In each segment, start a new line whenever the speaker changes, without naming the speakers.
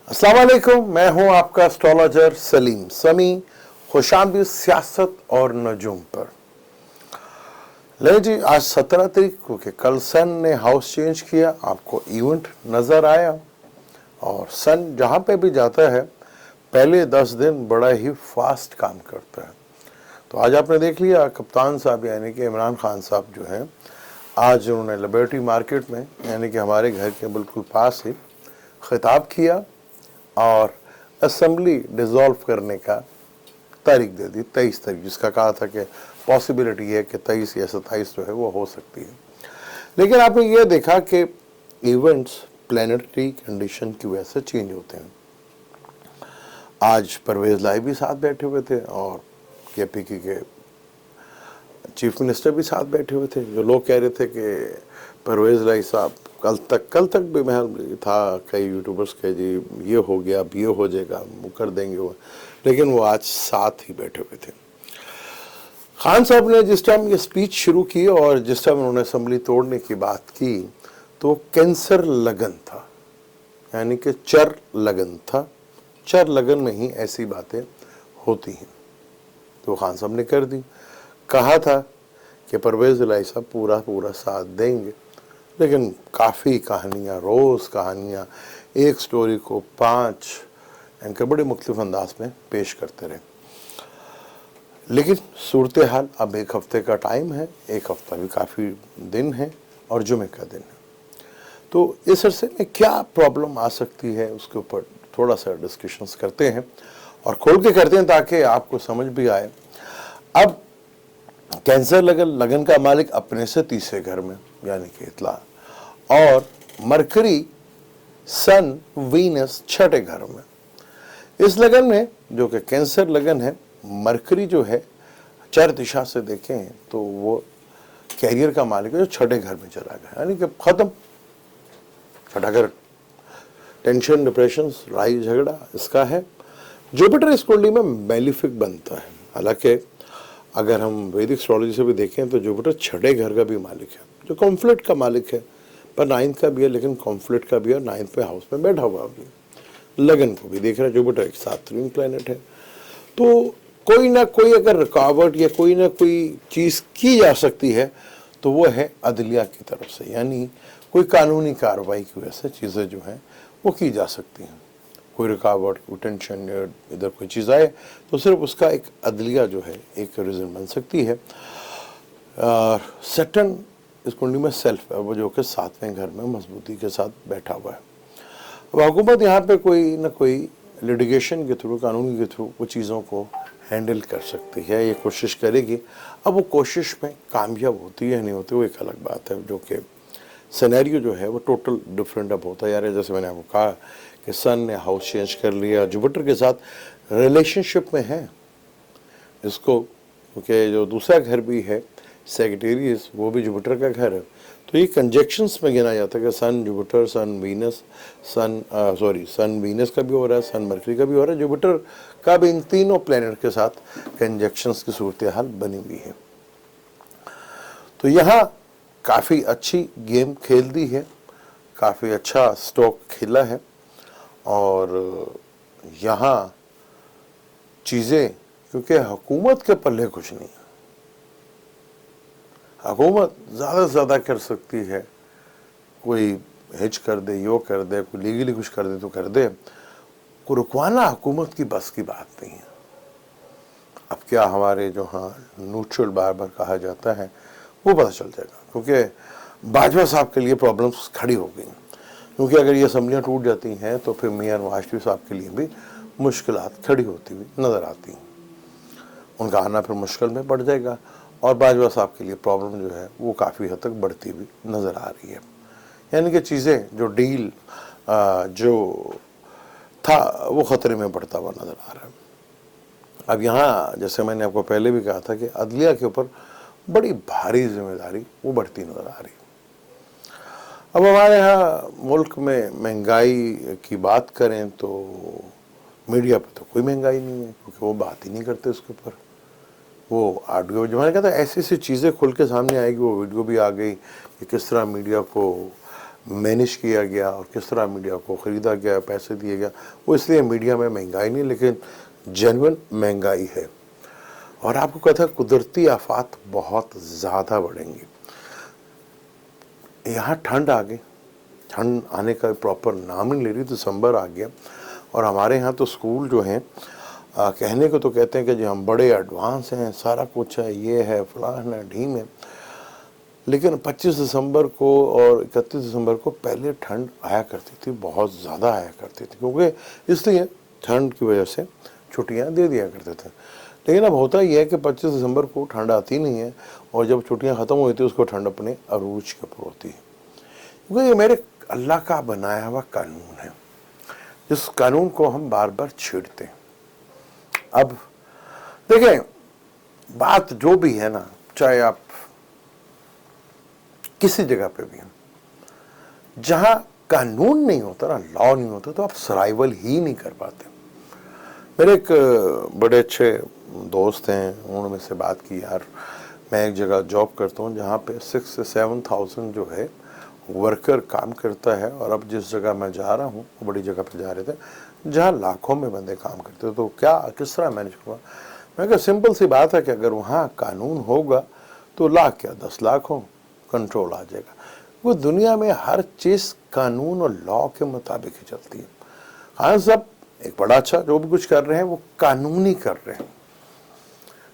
अस्सलाम वालेकुम, मैं हूं आपका एस्ट्रोलॉजर सलीम समी। खुशामदीद सियासत और नजूम पर। ले जी, आज 17 तारीख को कि कल सन ने हाउस चेंज किया, आपको इवेंट नज़र आया। और सन जहां पे भी जाता है पहले 10 दिन बड़ा ही फास्ट काम करता है। तो आज आपने देख लिया कप्तान साहब यानी कि इमरान खान साहब जो हैं, आज उन्होंने लिबर्टी मार्केट में यानी कि हमारे घर के बिल्कुल पास ही खिताब किया और असेंबली डिसॉल्व करने का तारीख दे दी 23 तारीख, जिसका कहा था कि पॉसिबिलिटी है कि 23 या 27 जो है वो हो सकती है। लेकिन आपने ये देखा कि इवेंट्स प्लैनेटरी कंडीशन की वजह से चेंज होते हैं। आज परवेज लाई भी साथ बैठे हुए थे और केपीके के चीफ मिनिस्टर भी साथ बैठे हुए थे। जो लोग कह रहे थे कि परवेज लाई साहब कल तक भी मैं था, कई यूट्यूबर्स के जी ये हो गया, अब ये हो जाएगा, वो कर देंगे वो, लेकिन वो आज साथ ही बैठे हुए थे। खान साहब ने जिस टाइम ये स्पीच शुरू की और जिस टाइम उन्होंने असेंबली तोड़ने की बात की तो कैंसर लगन था, यानी कि चर लगन था। चर लगन में ही ऐसी बातें होती हैं। तो खान साहब ने कर दी, कहा था कि परवेज लाई साहब पूरा साथ देंगे, लेकिन काफ़ी कहानियाँ, रोज़ कहानियाँ, एक स्टोरी को 5 एंकर बड़े मुख्तलिफ अंदाज में पेश करते रहे। लेकिन सूरत हाल अब एक हफ्ते का टाइम है, एक हफ्ता भी काफ़ी दिन है और जुमे का दिन है। तो इस अरसे में क्या प्रॉब्लम आ सकती है उसके ऊपर थोड़ा सा डिस्कशंस करते हैं और खोल के करते हैं ताकि आपको समझ भी आए। अब कैंसर लगन का मालिक अपने से तीसरे घर में यानी कि इत्ला, और मरकरी सन वीनस छठे घर में। इस लगन में जो कि कैंसर लगन है, मरकरी जो है चर दिशा से देखें तो वो कैरियर का मालिक है जो छठे घर में चला गया, यानी कि खत्म। छठा घर टेंशन, डिप्रेशन, लड़ाई झगड़ा इसका है। जुपिटर इस कुंडली में मैलिफिक बनता है। हालांकि अगर हम वैदिक एस्ट्रोलॉजी से भी देखें तो जुपिटर छठे घर का भी मालिक है, जो कॉन्फ्लिक्ट का मालिक है, पर 9th का भी है, लेकिन कॉन्फ्लिक्ट का भी है। 9th पे हाउस में बैठा हुआ भी, लगन को भी देख रहा है। जुपिटर एक सातवीं प्लैनेट है। तो कोई ना कोई अगर रुकावट या कोई ना कोई चीज़ की जा सकती है तो वो है अदलिया की तरफ से, यानी कोई कानूनी कार्रवाई की वजह से चीज़ें जो हैं वो की जा सकती हैं। कोई रुकावट, कोई टेंशन या इधर कोई चीज़ आए तो सिर्फ उसका एक अदलिया जो है एक रीज़न बन सकती है। सैटर्न इस कुंडली में सेल्फ है, वो जो कि 7वें घर में मजबूती के साथ बैठा हुआ है। अब हुकूमत यहाँ पे कोई ना कोई लिटिगेशन के थ्रू, कानून के थ्रू वो चीज़ों को हैंडल कर सकती है, ये कोशिश करेगी। अब वो कोशिश में कामयाब होती है नहीं होती वो एक अलग बात है, जो कि सिनेरियो जो है वो टोटल डिफरेंट अब होता है यार। जैसे मैंने आपको कहा कि सन ने हाउस चेंज कर लिया, जुपिटर के साथ रिलेशनशिप में है इसको, क्योंकि जो दूसरा घर भी है सेक्रेटेरियस, वो भी जुपिटर का घर है। तो ये कंजक्शंस में गिना जाता है कि सन जुपिटर, सन वीनस, सन वीनस का भी हो रहा है, सन मरकरी का भी हो रहा है, जुपिटर का भी, इन तीनों प्लैनेट के साथ कंजक्शंस की सूरत हाल बनी हुई है। तो यहाँ काफ़ी अच्छी गेम खेल दी है, काफ़ी अच्छा स्टॉक खेला है और यहाँ चीज़ें, क्योंकि हुकूमत के पल्ले कुछ नहीं है। हुकूमत ज़्यादा से ज़्यादा कर सकती है, कोई हिच कर दे, यो कर दे, कोई लीगली कुछ कर दे तो कर दे, को रुकवाना हुकूमत की बस की बात नहीं है। अब क्या हमारे जो हाँ न्यूट्रल बार बार कहा जाता है वो पता चल जाएगा, क्योंकि बाजवा साहब के लिए प्रॉब्लम्स खड़ी हो गई। क्योंकि अगर ये असम्बलियाँ टूट जाती हैं तो फिर मियां नवाज शरीफ साहब के लिए भी मुश्किलात खड़ी होती हुई नज़र आती हैं। उनका आना फिर मुश्किल में पड़ जाएगा और बाजवा साहब के लिए प्रॉब्लम जो है वो काफ़ी हद तक बढ़ती हुई नज़र आ रही है। यानी कि चीज़ें, जो डील जो था वो ख़तरे में पड़ता हुआ नज़र आ रहा है। अब यहाँ जैसे मैंने आपको पहले भी कहा था कि अदलिया के ऊपर बड़ी भारी जिम्मेदारी वो बढ़ती नज़र आ रही है। अब हमारे यहाँ मुल्क में महंगाई की बात करें तो मीडिया पर तो कोई महंगाई नहीं है, क्योंकि वो बात ही नहीं करते उसके ऊपर। वो ऑडियो जो मैंने कहा था ऐसी ऐसी चीज़ें खुल के सामने आएगी, वो वीडियो भी आ गई कि किस तरह मीडिया को مینیج کیا گیا اور کس طرح میڈیا کو خریدا گیا، پیسے دیے گیا، وہ اس لیے میڈیا میں مہنگائی نہیں لیکن جینون مہنگائی ہے۔ اور آپ کو کہتا ہے قدرتی آفات بہت زیادہ بڑھیں گی۔ یہاں ٹھنڈ آ گئی، ٹھنڈ آنے کا پراپر نام نہیں لے رہی، دسمبر آ گیا اور ہمارے ہاں تو اسکول جو ہیں کہنے کو تو کہتے ہیں کہ جو ہم بڑے ایڈوانس ہیں، سارا کچھ ہے، یہ ہے، فلان ہے، ڈھیم ہے، لیکن 25 دسمبر کو اور 31 دسمبر کو پہلے ٹھنڈ آیا کرتی تھی، بہت زیادہ آیا کرتی تھی، کیونکہ اس لیے ٹھنڈ کی وجہ سے چھٹیاں دے دیا کرتے تھے۔ لیکن اب ہوتا یہ ہے کہ 25 دسمبر کو ٹھنڈ آتی نہیں ہے اور جب چھٹیاں ختم ہوئی تھی اس کو ٹھنڈ اپنے عروج کے اوپر ہوتی ہے، کیونکہ یہ میرے اللہ کا بنایا ہوا قانون ہے، جس قانون کو ہم بار بار چھیڑتے ہیں۔ اب دیکھیں، بات جو بھی ہے نا، چاہے آپ کسی جگہ پہ بھی ہیں، جہاں قانون نہیں ہوتا نا، لا نہیں ہوتا، تو آپ سروائیول ہی نہیں کر پاتے۔ میرے ایک بڑے اچھے دوست ہیں، انہوں نے سے بات کی، یار میں ایک جگہ جاب کرتا ہوں جہاں پہ 6 سے 7,000 جو ہے ورکر کام کرتا ہے، اور اب جس جگہ میں جا رہا ہوں وہ بڑی جگہ پہ جا رہے تھے جہاں لاکھوں میں بندے کام کرتے ہیں، تو کس طرح مینیج کروں؟ میں کہا سمپل سی بات ہے کہ اگر وہاں قانون ہوگا تو لاکھ کیا 10 لاکھ ہو، کنٹرول آ جائے گا۔ وہ دنیا میں ہر چیز قانون اور لا کے مطابق ہی چلتی ہے۔ ہاں سب ایک بڑا اچھا جو بھی کچھ کر رہے ہیں وہ قانونی کر رہے ہیں،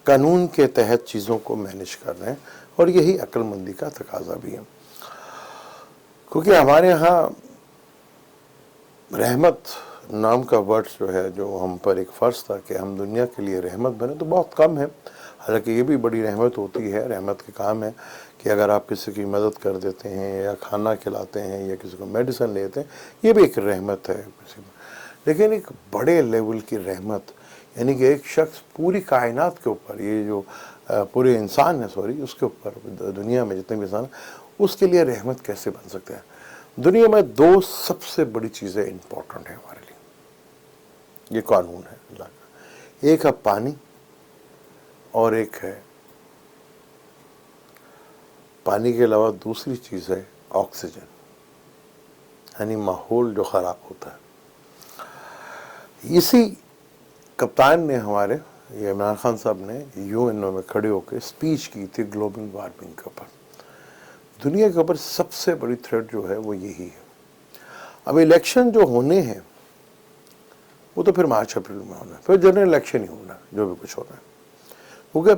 قانون کے تحت چیزوں کو مینیج کر رہے ہیں، اور یہی عقل مندی کا تقاضا بھی ہے۔ کیونکہ ہمارے ہاں رحمت نام کا ورڈ جو ہے، جو ہم پر ایک فرض تھا کہ ہم دنیا کے لیے رحمت بنے، تو بہت کم ہے۔ حالانکہ یہ بھی بڑی رحمت ہوتی ہے، رحمت کے کام ہے کہ اگر آپ کسی کی مدد کر دیتے ہیں یا کھانا کھلاتے ہیں یا کسی کو میڈیسن لیتے ہیں، یہ بھی ایک رحمت ہے کسی میں۔ لیکن ایک بڑے لیول کی رحمت، یعنی کہ ایک شخص پوری کائنات کے اوپر، یہ جو پورے انسان ہے، اس کے اوپر دنیا میں جتنے بھی انسان ہیں، اس کے لیے رحمت کیسے بن سکتے ہیں؟ دنیا میں 2 سب سے بڑی چیزیں امپورٹنٹ ہیں ہمارے لیے، یہ قانون ہے اللہ کا۔ ایک ہے پانی اور ایک ہے پانی کے علاوہ دوسری چیز ہے آکسیجن، یعنی ماحول جو خراب ہوتا ہے۔ اسی کپتان نے ہمارے، یہ عمران خان صاحب نے UN میں کھڑے ہو کے اسپیچ کی تھی گلوبل وارمنگ کے اوپر۔ دنیا کے اوپر سب سے بڑی تھریٹ جو ہے وہ یہی ہے۔ اب الیکشن جو ہونے ہیں وہ تو پھر مارچ اپریل میں ہونا ہے، پھر جنرل الیکشن ہی ہونا ہے، جو بھی کچھ ہونا ہے، کیونکہ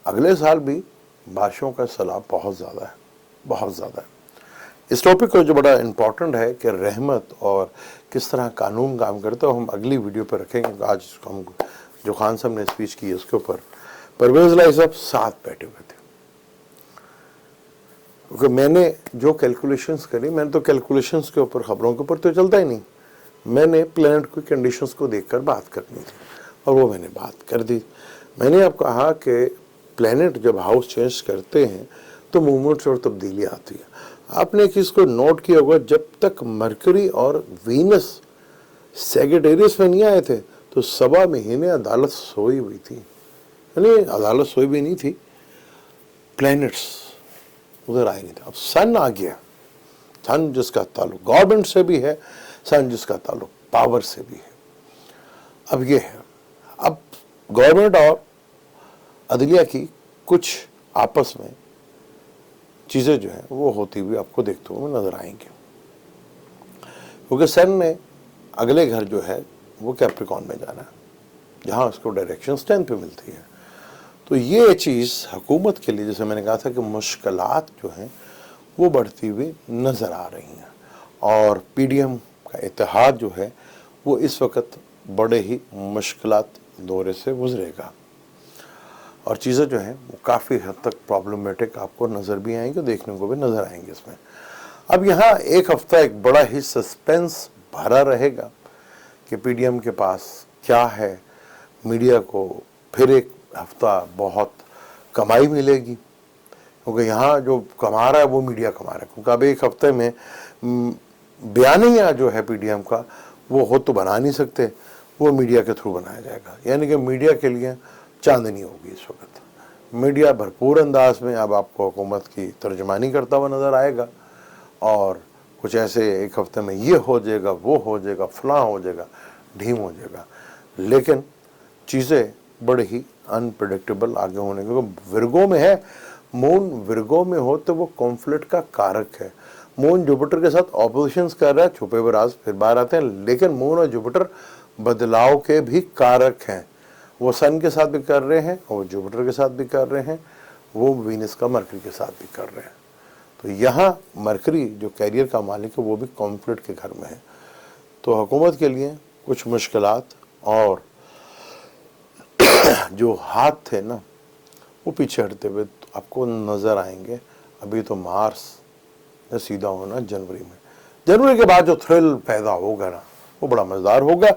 اگلے سال بھی بارشوں کا سیلاب بہت زیادہ ہے، بہت زیادہ ہے۔ اس ٹاپک کو جو بڑا امپورٹنٹ ہے کہ رحمت اور کس طرح قانون کام کرتا ہے، ہم اگلی ویڈیو پہ رکھیں گے۔ آج ہم جو خان صاحب نے اسپیچ کی ہے اس کے اوپر پرویز الہی صاحب ساتھ بیٹھے ہوئے تھے، کیونکہ میں نے جو کیلکولیشنز کری، میں نے تو کیلکولیشنز کے اوپر، خبروں کے اوپر تو چلتا ہی نہیں، میں نے پلانٹ کی کنڈیشنز کو دیکھ کر بات کرنی تھی، اور وہ میں نے بات کر دی۔ میں نے آپ کہا کہ پلانٹ جب ہاؤس چینج کرتے ہیں تو موومنٹس اور تبدیلی آتی ہے۔ آپ نے اس کو نوٹ کیا ہوگا، جب تک مرکری اور وینس سیگیٹیریس میں نہیں آئے تھے تو 7 مہینے عدالت سوئی ہوئی تھی، یعنی عدالت سوئی بھی نہیں تھی، پلانٹس ادھر آئے نہیں تھے۔ اب سن آ گیا، سن جس کا تعلق گورنمنٹ سے بھی ہے، سن جس کا تعلق پاور سے بھی ہے۔ اب یہ ہے، اب گورنمنٹ اور عدلیہ کی کچھ آپس میں چیزیں جو ہیں وہ ہوتی ہوئی آپ کو دیکھتے ہوئے نظر آئیں گے، کیونکہ سن نے اگلے گھر جو ہے وہ کیپریکون میں جانا ہے، جہاں اس کو ڈائریکشن 10 پہ ملتی ہے۔ تو یہ چیز حکومت کے لیے، جیسے میں نے کہا تھا کہ مشکلات جو ہیں وہ بڑھتی ہوئی نظر آ رہی ہیں، اور PDM کا اتحاد جو ہے وہ اس وقت بڑے ہی مشکلات دورے سے گزرے گا، اور چیزیں جو ہیں وہ کافی حد تک پرابلمیٹک آپ کو نظر بھی آئیں گے، دیکھنے کو بھی نظر آئیں گے اس میں۔ اب یہاں ایک ہفتہ ایک بڑا ہی سسپینس بھرا رہے گا کہ PDM کے پاس کیا ہے، میڈیا کو پھر ایک ہفتہ بہت کمائی ملے گی، کیونکہ یہاں جو کما رہا ہے وہ میڈیا کما رہا ہے، کیونکہ اب ایک ہفتے میں بیانیہ جو ہے PDM کا وہ خود تو بنا نہیں سکتے، وہ میڈیا کے تھرو بنایا جائے گا، یعنی کہ میڈیا کے لیے چاندنی ہوگی اس وقت۔ میڈیا بھرپور انداز میں اب آپ کو حکومت کی ترجمانی کرتا ہوا نظر آئے گا، اور कुछ ऐसे एक हफ्ते में ये हो जाएगा, वो हो जाएगा, फलां हो जाएगा, ढीम हो जाएगा, लेकिन चीज़ें बड़े ही अनप्रेडिक्टेबल आगे होने के। विर्गो में है, मून विर्गो में हो तो वो कॉन्फ्लिक्ट का कारक है। मून जुपिटर के साथ ऑपोजिशंस कर रहा है, छुपे हुए राज फिर बाहर आते हैं, लेकिन मून और जुपिटर बदलाव के भी कारक हैं। वो सन के साथ भी कर रहे हैं, वो जुपिटर के साथ भी कर रहे हैं, वो वीनस का मरकरी के साथ भी कर रहे हैं। तो यहाँ मरकरी जो कैरियर का मालिक है वो भी कॉन्फ्लिक्ट के घर में है। तो हुकूमत के लिए कुछ मुश्किलात और जो हाथ थे ना वो पीछे हटते हुए आपको नज़र आएंगे। अभी तो मार्स ने सीधा होना जनवरी में, जनवरी के बाद जो थ्रिल पैदा होगा ना वो बड़ा मज़ेदार होगा।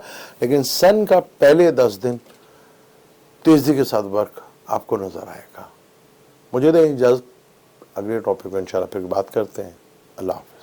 लेकिन सन का पहले 10 दिन तेज़ी के साथ वर्क आपको नज़र आएगा। मुझे दें इजाज़त, अगले टॉपिक पर इंशाल्लाह फिर बात करते हैं। अल्लाह हाफ़िज़।